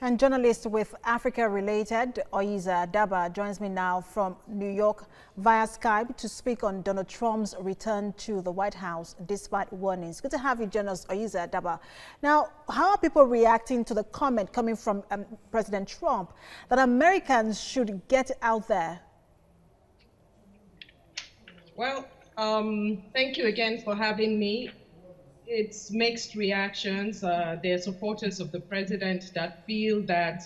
And journalist with Africa Related, Oyiza Adaba, joins me now from New York via Skype to speak on Donald Trump's return to the White House despite warnings. Good to have you, journalist Oyiza Adaba. Now, how are people reacting to the comment coming from President Trump that Americans should get out there? Well, thank you again for having me. It's mixed reactions. There are supporters of the president that feel that,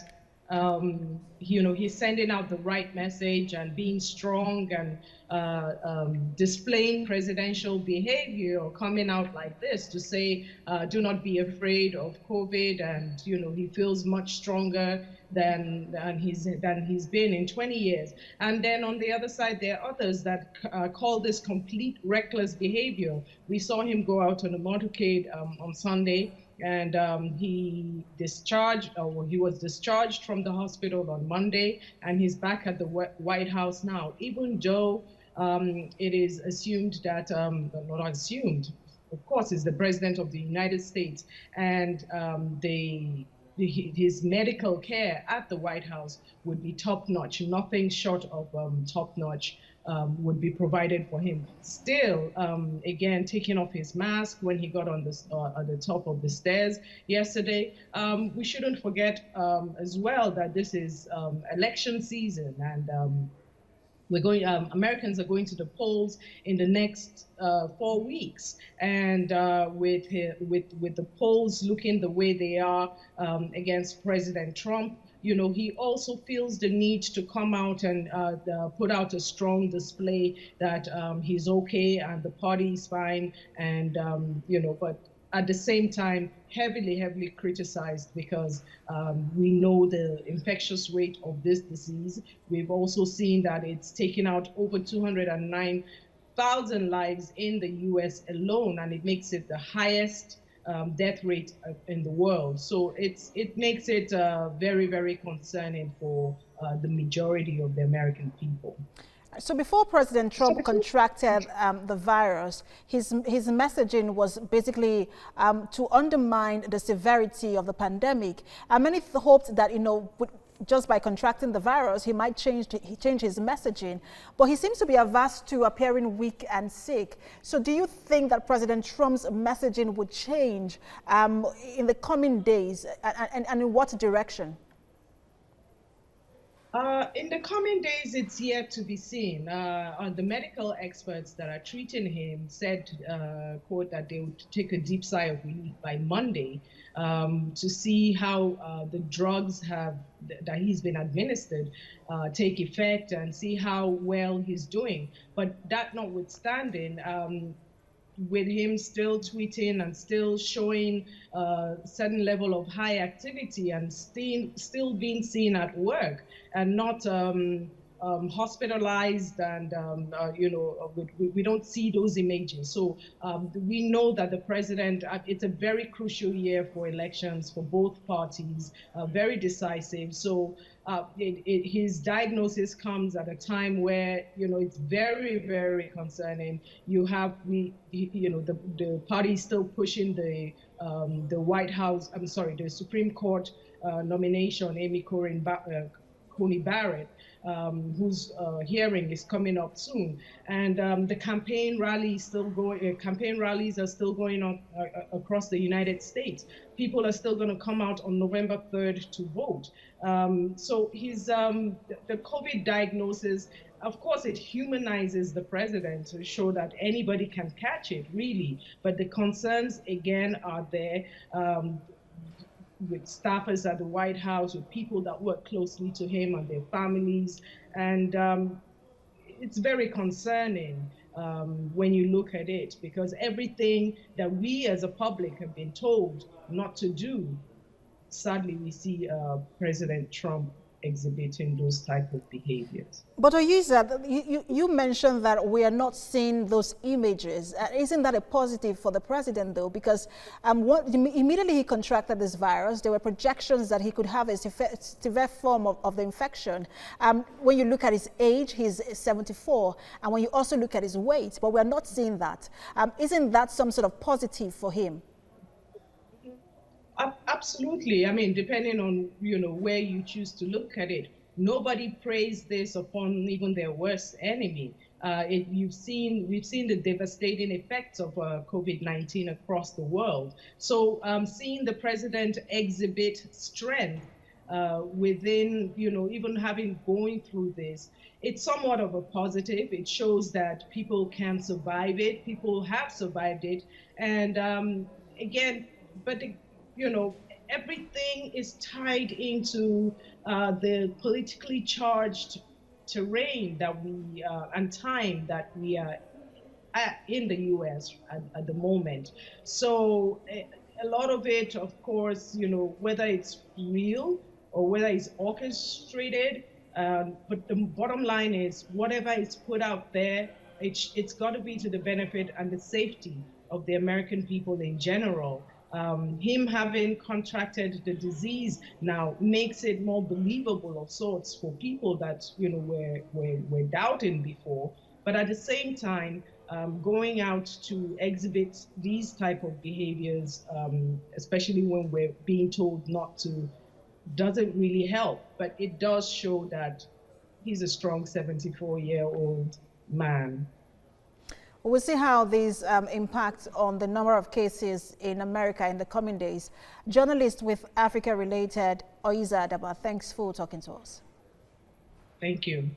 he's sending out the right message and being strong and displaying presidential behavior, or coming out like this to say, do not be afraid of COVID, and he feels much stronger than he's been in 20 years. And then on the other side, there are others that call this complete reckless behavior. We saw him go out on a motorcade on Sunday, and he was discharged from the hospital on Monday, and he's back at the White House now. Even though it is assumed that, not assumed, of course, is the president of the United States, and his medical care at the White House would be top-notch. Nothing short of top-notch would be provided for him. Still, again, taking off his mask when he got on at the top of the stairs yesterday. We shouldn't forget as well that this is election season, and Americans are going to the polls in the next 4 weeks, and with the polls looking the way they are against President Trump, he also feels the need to come out and put out a strong display that he's okay and the party is fine, and but at the same time, heavily criticized because we know the infectious rate of this disease. We've also seen that it's taken out over 209,000 lives in the US alone, and it makes it the highest death rate in the world. So it makes it very concerning for the majority of the American people. So before President Trump contracted the virus, his messaging was basically to undermine the severity of the pandemic. And many hoped that, just by contracting the virus, he might change his messaging. But he seems to be averse to appearing weak and sick. So do you think that President Trump's messaging would change in the coming days, and in what direction? In the coming days, it's yet to be seen. The medical experts that are treating him said, quote, that they would take a deep sigh of relief by Monday to see how the drugs that he's been administered take effect, and see how well he's doing. But that notwithstanding, with him still tweeting and still showing a certain level of high activity and still being seen at work and not hospitalized, and we don't see those images. So we know that the president, it's a very crucial year for elections for both parties, very decisive. So his diagnosis comes at a time where it's very concerning. You have the party still pushing the White House, the Supreme Court nomination, Amy Coney Barrett, whose hearing is coming up soon, and the campaign rallies are still going on across the United States. People are still going to come out on November 3rd to vote. So his the COVID diagnosis, of course, it humanizes the president to show that anybody can catch it, really. But the concerns again are there. With staffers at the White House, with people that work closely to him and their families. And it's very concerning when you look at it, because everything that we as a public have been told not to do, sadly, we see President Trump exhibiting those type of behaviors. But Oyiza, you mentioned that we are not seeing those images. Isn't that a positive for the president, though? Because immediately he contracted this virus, there were projections that he could have a severe form of the infection. When you look at his age, he's 74, and when you also look at his weight, but we're not seeing that. Isn't that some sort of positive for him? Absolutely. I mean, depending on, where you choose to look at it, nobody praised this upon even their worst enemy. We've seen the devastating effects of COVID-19 across the world. So seeing the president exhibit strength within, even having going through this, it's somewhat of a positive. It shows that people can survive it. People have survived it. And again, but you know, everything is tied into the politically charged terrain that and time that we are in the US at the moment. So a lot of it, of course, whether it's real or whether it's orchestrated, but the bottom line is whatever is put out there, it's got to be to the benefit and the safety of the American people in general. Him having contracted the disease now makes it more believable of sorts for people that were doubting before. But at the same time, going out to exhibit these type of behaviors, especially when we're being told not to, doesn't really help. But it does show that he's a strong 74-year-old man. We'll see how these impact on the number of cases in America in the coming days. Journalist with Africa Related, Oyiza Adaba, thanks for talking to us. Thank you.